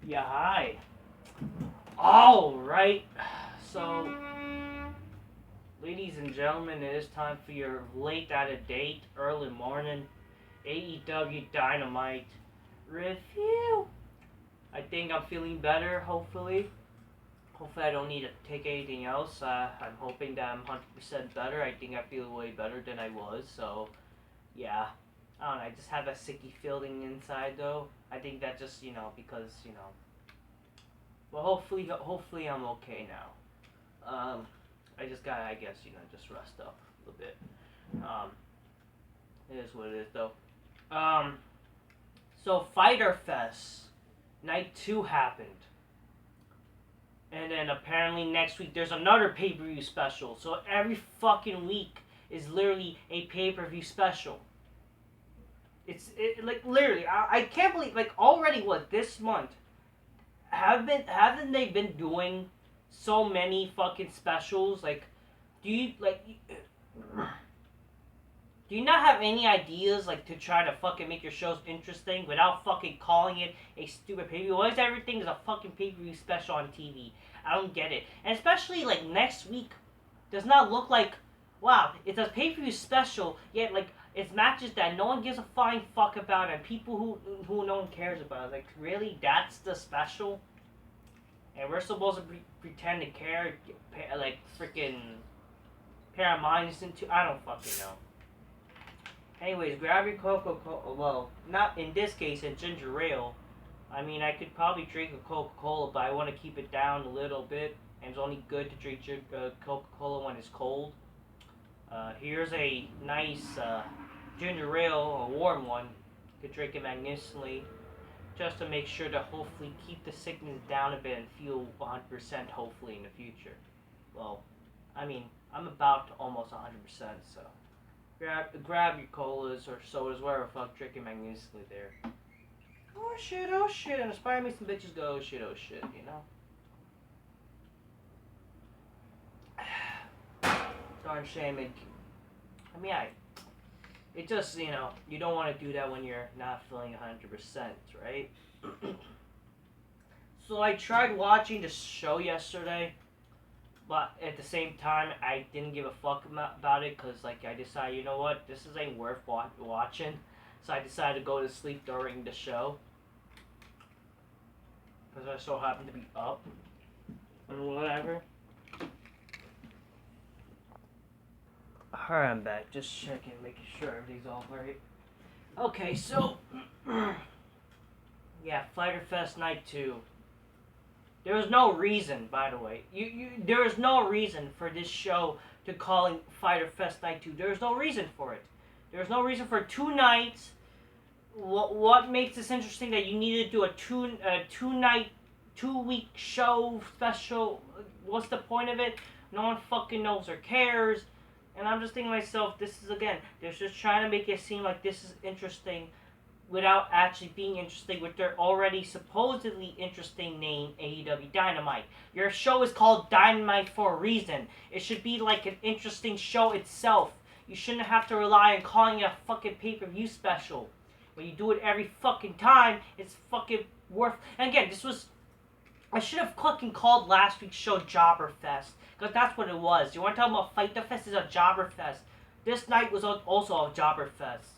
Yeah, hi. Alright, so, ladies and gentlemen, it is time for your late out of date, early morning AEW Dynamite review. I think I'm feeling better, hopefully. Hopefully I don't need to take anything else. I'm hoping that I'm 100% better. I think I feel way better than I was, so, yeah. I don't know, I just have a sicky feeling inside, though. I think that just, because, well, hopefully I'm okay now. I just gotta, I guess, just rest up a little bit. It is what it is, though. So Fyter Fest Night 2 happened. And then apparently next week there's another pay-per-view special. So every fucking week is literally a pay-per-view special. Like literally, I can't believe, like, already this month haven't they been doing so many fucking specials? Like, do you not have any ideas, like, to try to fucking make your shows interesting without fucking calling it a stupid pay-per-view? Why is everything is a fucking pay-per-view special on TV? I don't get it. And especially, like, next week does not look like, wow, it's a pay-per-view special, yet, like, it's matches that no one gives a flying fuck about and people who no one cares about. Like, really? That's the special? And we're supposed to pretend to care, like, freaking pair our minds into, I don't fucking know. Anyways, grab your Coca-Cola, well, not in this case, a ginger ale. I mean, I could probably drink a Coca-Cola, but I want to keep it down a little bit, and it's only good to drink Coca-Cola when it's cold. Here's a nice ginger ale, a warm one. You could drink it magnificently, just to make sure to hopefully keep the sickness down a bit and feel 100% hopefully in the future. Well, I mean, I'm about to almost 100%, so grab your colas or sodas, whatever the fuck, drink it magnificently there. Oh shit, and inspire me some bitches go, oh shit, you know? Darn shame it. I mean, it just, you don't want to do that when you're not feeling 100%, right? So I tried watching the show yesterday, but at the same time, I didn't give a fuck about it, because, like, I decided, you know what, this ain't worth watching, so I decided to go to sleep during the show, because I so happened to be up, or whatever. Alright, I'm back. Just checking, making sure everything's all right. Okay, so yeah, Fyter Fest Night 2. There was no reason, by the way. There is no reason for this show to call it Fyter Fest Night 2. There is no reason for it. There's no reason for 2 nights. What makes this interesting that you need to do a 2-week show special? What's the point of it? No one fucking knows or cares. And I'm just thinking to myself, this is, again, they're just trying to make it seem like this is interesting without actually being interesting with their already supposedly interesting name, AEW Dynamite. Your show is called Dynamite for a reason. It should be like an interesting show itself. You shouldn't have to rely on calling it a fucking pay-per-view special. When you do it every fucking time, it's fucking worth... And again, I should have fucking called last week's show Jobber Fest, because that's what it was. You want to talk about Fyter Fest? Is a Jobber Fest. This night was also a Jobber Fest.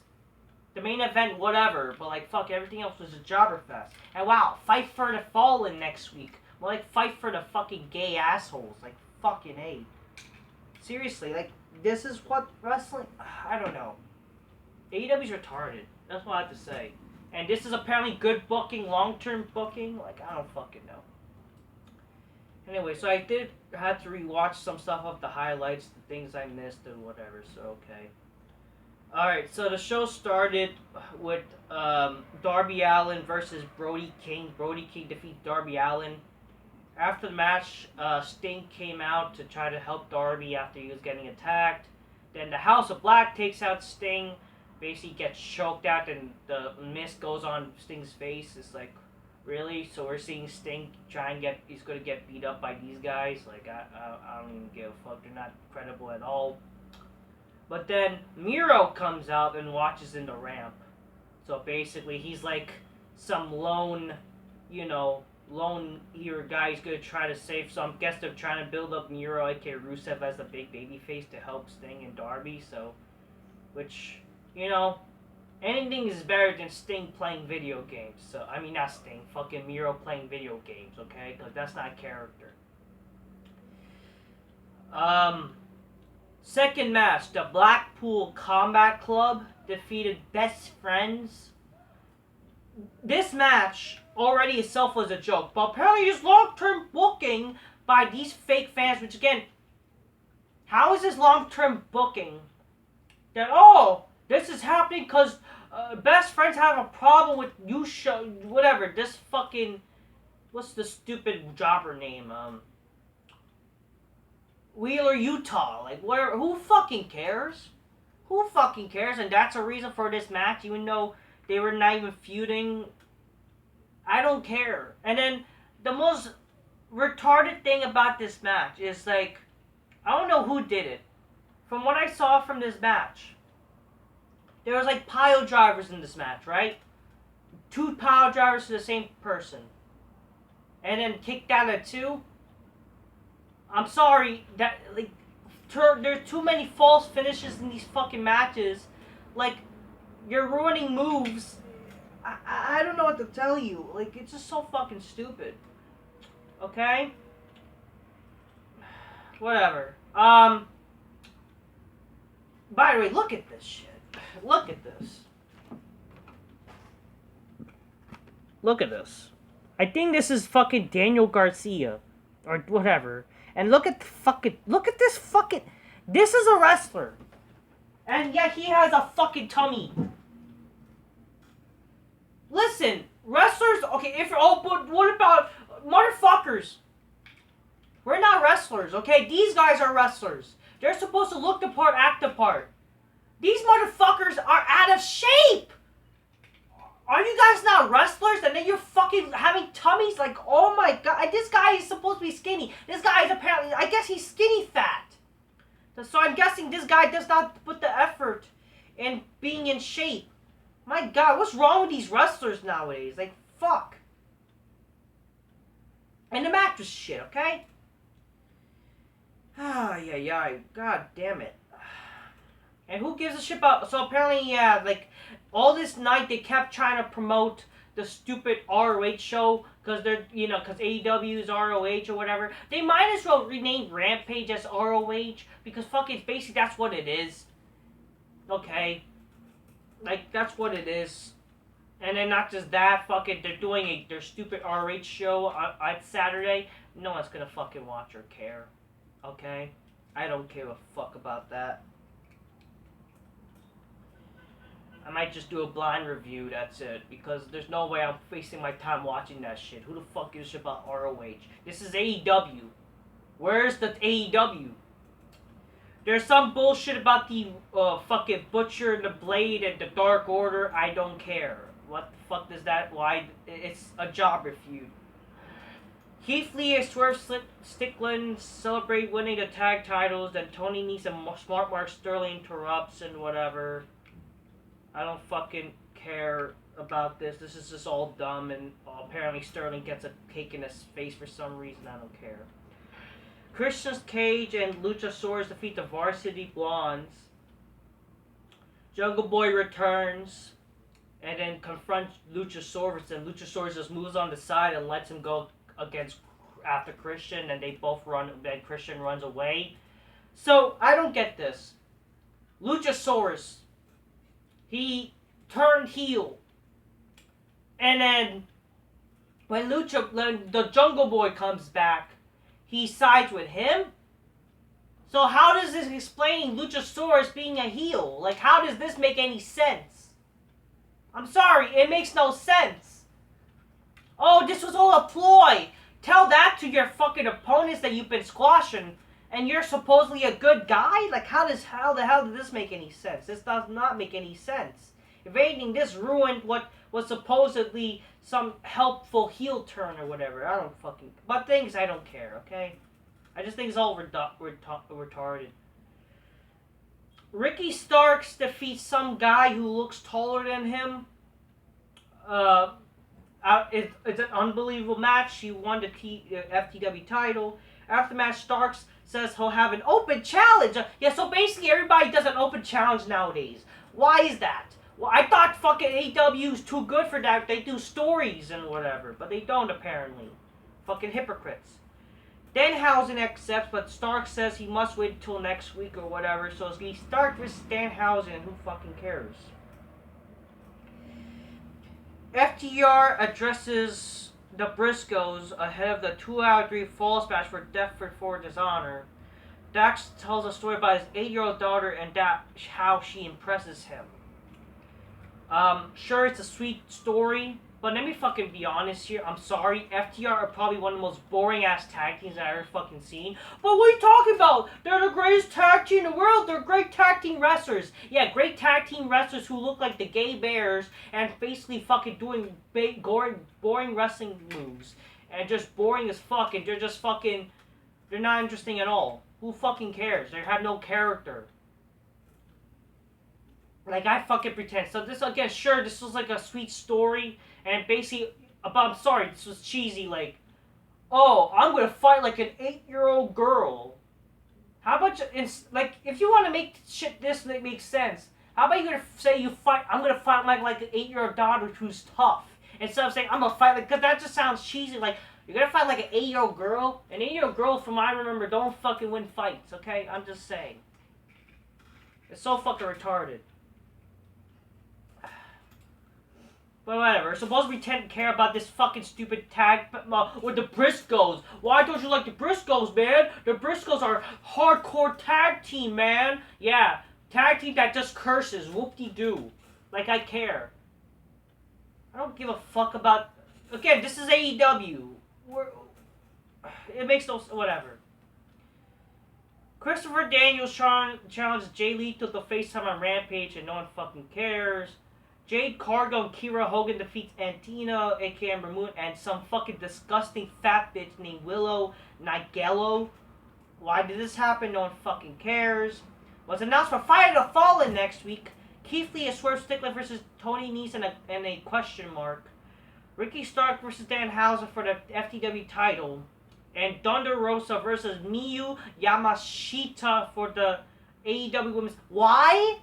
The main event, whatever, but, like, fuck, everything else was a Jobber Fest. And wow, Fight for the Fallen next week. Well, like, Fight for the fucking gay assholes. Like, fucking A. Seriously, like, this is what wrestling... I don't know. AEW's retarded. That's what I have to say. And this is apparently good booking, long-term booking. Like, I don't fucking know. Anyway, so I did have to rewatch some stuff of the highlights, the things I missed and whatever, so okay. Alright, so the show started with Darby Allin versus Brody King. Brody King defeats Darby Allin. After the match, Sting came out to try to help Darby after he was getting attacked. Then the House of Black takes out Sting, basically gets choked out, and the mist goes on Sting's face. It's like, really? So we're seeing Sting he's gonna get beat up by these guys? Like, I don't even give a fuck. They're not credible at all. But then Miro comes out and watches in the ramp. So basically, he's like some lone, lone hero guy is gonna try to save. So I guess they're trying to build up Miro, aka Rusev, as the big baby face to help Sting and Darby. So, which, you know, anything is better than Sting playing video games. So, I mean, not Sting, fucking Miro playing video games, okay? Because that's not character. Second match, the Blackpool Combat Club defeated Best Friends. This match already itself was a joke, but apparently there's long-term booking by these fake fans, which again, how is this long-term booking? That, oh, this is happening because Best Friends have a problem with you show, whatever, this fucking, what's the stupid jobber name, Wheeler, Utah, like, where, who fucking cares? Who fucking cares? And that's a reason for this match, even though they were not even feuding. I don't care. And then, the most retarded thing about this match is, like, I don't know who did it. From what I saw from this match, there was, like, pile drivers in this match, right? 2 pile drivers to the same person. And then kicked out at 2. I'm sorry, that, like, there's too many false finishes in these fucking matches. Like, you're ruining moves. I don't know what to tell you. Like, it's just so fucking stupid. Okay? Whatever. By the way, look at this shit. Look at this. Look at this. I think this is fucking Daniel Garcia. Or whatever. And look at this fucking, this is a wrestler. And yet he has a fucking tummy. Listen, wrestlers, okay, but what about motherfuckers? We're not wrestlers, okay? These guys are wrestlers. They're supposed to look the part, act the part. These motherfuckers are out of shape. Are you guys not wrestlers? And then you're fucking having tummies? Like, oh my god. This guy is supposed to be skinny. This guy is apparently, I guess he's skinny fat. So I'm guessing this guy does not put the effort in being in shape. My god, what's wrong with these wrestlers nowadays? Like, fuck. And the match was shit, okay? Yeah. God damn it. And who gives a shit about... So apparently, yeah, like, all this night they kept trying to promote the stupid ROH show because they're, you know, because AEW is ROH or whatever. They might as well rename Rampage as ROH because fucking basically that's what it is. Okay? Like, that's what it is. And then not just that, fucking, they're doing their stupid ROH show on Saturday. No one's gonna fucking watch or care. Okay? I don't give a fuck about that. I might just do a blind review, that's it. Because there's no way I'm wasting my time watching that shit. Who the fuck gives a shit about ROH? This is AEW. Where's the AEW? There's some bullshit about the fucking Butcher and the Blade and the Dark Order. I don't care. What the fuck does that... Why? It's a jobber feud. Keith Lee and Swerve Strickland celebrate winning the tag titles. Then Tony Nese and Smart Mark Sterling interrupts and whatever. I don't fucking care about this. This is just all dumb, and apparently Sterling gets a cake in his face for some reason. I don't care. Christian Cage and Luchasaurus defeat the Varsity Blondes. Jungle Boy returns and then confronts Luchasaurus, and Luchasaurus just moves on the side and lets him go after Christian, and they both run, then Christian runs away. So, I don't get this. Luchasaurus, he turned heel. And then, when the Jungle Boy comes back, he sides with him? So how does this explain Luchasaurus being a heel? Like, how does this make any sense? I'm sorry, it makes no sense. Oh, this was all a ploy. Tell that to your fucking opponents that you've been squashing, and you're supposedly a good guy? Like, how the hell did this make any sense? This does not make any sense. If anything, this ruined what was supposedly some helpful heel turn or whatever. I don't fucking... But things, I don't care, okay? I just think it's all retarded. Ricky Starks defeats some guy who looks taller than him. It's an unbelievable match. He won the FTW title. After the match, Starks says he'll have an open challenge. Yeah, so basically everybody does an open challenge nowadays. Why is that? Well, I thought fucking AEW is too good for that. They do stories and whatever, but they don't apparently. Fucking hypocrites. Danhausen accepts, but Stark says he must wait until next week or whatever. So it's gonna be Stark versus Danhausen, and who fucking cares? FTR addresses the Briscoes ahead of the 2 out of 3 falls match for Death Before Dishonor. Dax tells a story about his 8-year-old daughter and how she impresses him. Sure, it's a sweet story, but let me fucking be honest here. I'm sorry, FTR are probably one of the most boring ass tag teams I've ever fucking seen. But what are you talking about? They're the greatest tag team in the world. They're great tag team wrestlers. Yeah, great tag team wrestlers who look like the Gay Bears and basically fucking doing big, boring wrestling moves. And just boring as fuck, and they're just fucking, they're not interesting at all. Who fucking cares? They have no character. Like, I fucking pretend. So this, again, sure, this was like a sweet story. And basically, I'm sorry, this was cheesy, like, oh, I'm gonna fight like an 8-year-old girl. How about like, if you want to make shit this that makes sense, how about you gonna say I'm gonna fight like an 8-year-old daughter who's tough, instead of saying I'm gonna fight like, because that just sounds cheesy. Like, you're gonna fight like an 8-year-old girl? An 8-year-old girl, from what I remember, don't fucking win fights, okay? I'm just saying. It's so fucking retarded. But whatever, supposed to pretend to care about this fucking stupid tag with the Briscoes. Why don't you like the Briscoes, man? The Briscoes are hardcore tag team, man. Yeah, tag team that just curses. Whoop-de-doo. Like I care. I don't give a fuck about... Again, this is AEW. It makes no... Whatever. Christopher Daniels challenges Jay Lethal to FaceTime on Rampage and no one fucking cares. Jade Cargill and Kira Hogan defeats Antina, aka Ramon, and some fucking disgusting fat bitch named Willow Nigello. Why did this happen? No one fucking cares. Was announced for Fight of the Fallen next week. Keith Lee and Swerve Strickland versus Tony Nese and a question mark. Ricky Stark versus Danhausen for the FTW title. And Thunder Rosa versus Miyu Yamashita for the AEW Women's... Why?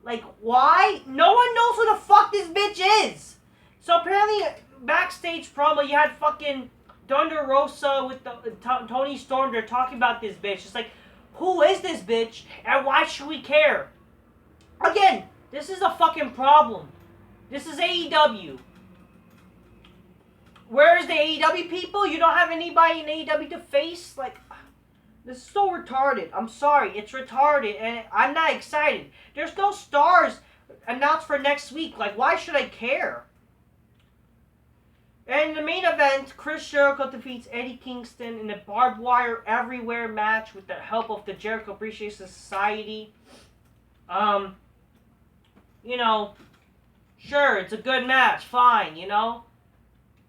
Like, why? No one knows who the fuck this bitch is. So apparently, backstage promo, you had fucking Thunder Rosa with Tony Storm. They're talking about this bitch. It's like, who is this bitch? And why should we care? Again, this is a fucking problem. This is AEW. Where's the AEW people? You don't have anybody in AEW to face? Like... This is so retarded. I'm sorry. It's retarded, and I'm not excited. There's no stars announced for next week. Like, why should I care? And in the main event, Chris Jericho defeats Eddie Kingston in a barbed wire everywhere match with the help of the Jericho Appreciation Society. You know, sure, it's a good match. Fine, you know?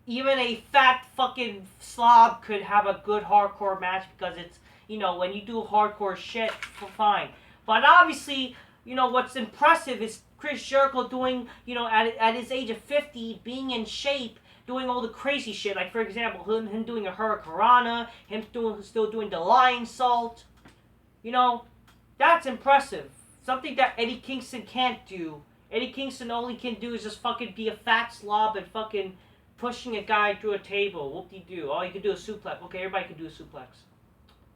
Even a fat fucking slob could have a good hardcore match because it's, you know, when you do hardcore shit, fine. But obviously, you know, what's impressive is Chris Jericho doing, you know, at his age of 50, being in shape, doing all the crazy shit. Like, for example, him doing a Hurricanrana, him still doing the Lion Salt. You know, that's impressive. Something that Eddie Kingston can't do. Eddie Kingston only can do is just fucking be a fat slob and fucking pushing a guy through a table. Whoop-de-doo. All you can do is suplex. Okay, everybody can do a suplex.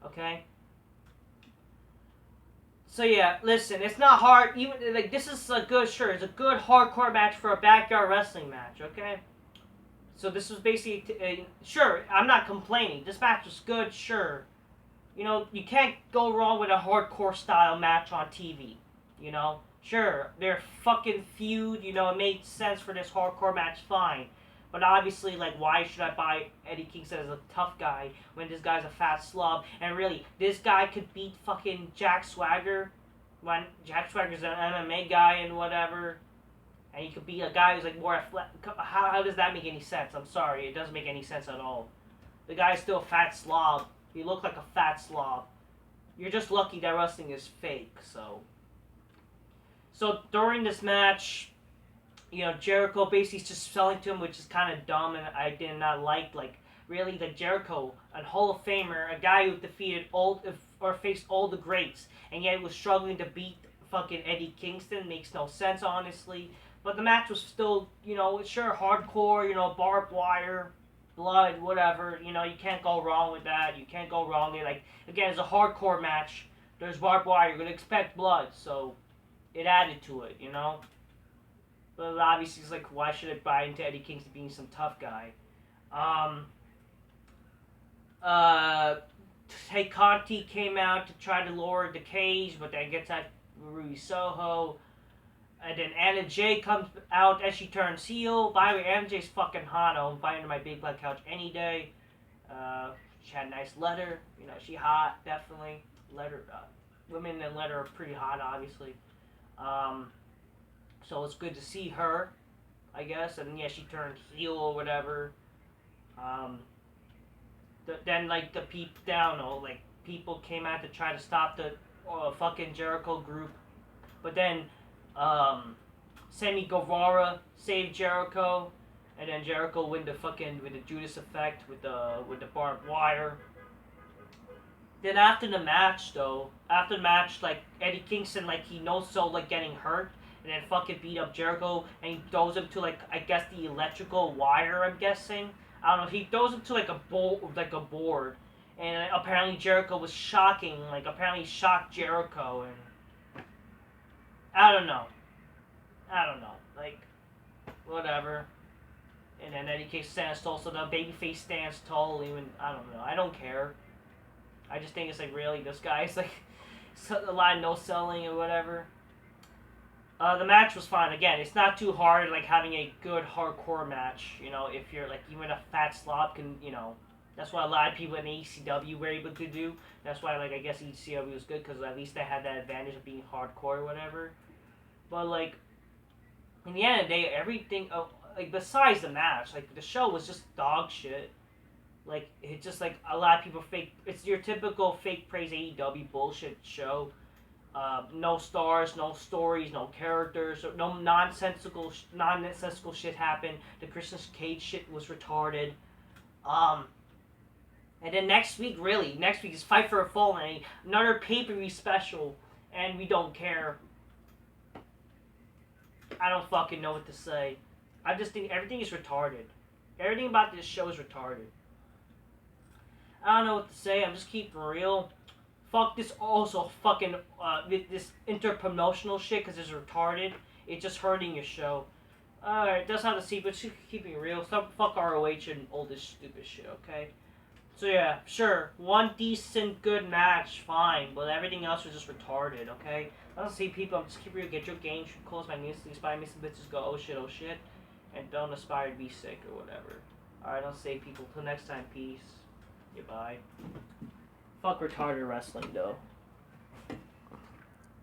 Okay? So yeah, listen, it's not hard. Even like, this is a good, sure, it's a good hardcore match for a backyard wrestling match, okay? So this was basically, sure, I'm not complaining. This match was good, sure. You know, you can't go wrong with a hardcore style match on TV, you know? Sure, they're fucking feud, you know, it made sense for this hardcore match, fine. But obviously, like, why should I buy Eddie Kingston as a tough guy when this guy's a fat slob? And really, this guy could beat fucking Jack Swagger when Jack Swagger's an MMA guy and whatever. And he could be a guy who's, like, more athletic. How does that make any sense? I'm sorry, it doesn't make any sense at all. The guy's still a fat slob. He looked like a fat slob. You're just lucky that wrestling is fake, so... So, during this match... you know, Jericho basically just selling to him, which is kind of dumb, and I did not like. Like, really, the Jericho, a Hall of Famer, a guy who defeated or faced all the greats, and yet was struggling to beat fucking Eddie Kingston, makes no sense, honestly. But the match was still, you know, sure, hardcore, you know, barbed wire, blood, whatever. You know, you can't go wrong with that. You can't go wrong. Like, again, it's a hardcore match. There's barbed wire. You're gonna expect blood, so it added to it, you know. But obviously, it's like, why should I buy into Eddie Kingston being some tough guy? Um, Hey, Conti came out to try to lower the cage, but then gets at Rui Soho. And then Anna Jay comes out as she turns heel. By the way, Anna Jay's fucking hot. I'm inviting her to my big black couch any day. She had a nice letter. You know, she hot, definitely. Letter, women in letter are pretty hot, obviously. So it's good to see her, I guess. And yeah, she turned heel or whatever. Then like the people came out to try to stop the fucking Jericho group, but then Sammy Guevara saved Jericho, and then Jericho with the Judas effect with the barbed wire. Then after the match, like Eddie Kingston, like he knows so like getting hurt, and then fucking beat up Jericho, and he throws him to like I guess the electrical wire. I'm guessing. I don't know. He throws him to like a board, and apparently Jericho was shocking. Like apparently he shocked Jericho, and I don't know. Like whatever. And then Eddie Kingston stands tall, so the babyface stands tall. Even I don't know. I don't care. I just think it's like really this guy's like a lot of no selling or whatever. The match was fine. Again, it's not too hard like having a good hardcore match. You know, if you're like even a fat slob can, you know, that's what a lot of people in ECW were able to do. That's why like I guess ECW was good because at least they had that advantage of being hardcore or whatever. But like in the end of the day, everything like besides the match, like the show was just dog shit. Like it's just like a lot of people fake. It's your typical fake praise AEW bullshit show. No stars, no stories, no characters, no nonsensical shit happened. The Christmas Cage shit was retarded. And then next week is Fight for a Fallen, another pay-per-view special, and we don't care. I don't fucking know what to say. I just think everything is retarded. Everything about this show is retarded. I don't know what to say. I'm just keeping real. Fuck this also fucking this interpromotional shit because it's retarded. It's just hurting your show. Alright, that's how to see, but just keeping real. Stop fuck ROH and all this stupid shit, okay? So yeah, sure, one decent good match, fine, but everything else was just retarded, okay? I don't see people, I'm just keeping real, get your game, should close my knees, inspire me some bitches, go oh shit, and don't aspire to be sick or whatever. Alright, I'll say people, till next time, peace, goodbye. Fuck retarded wrestling, though.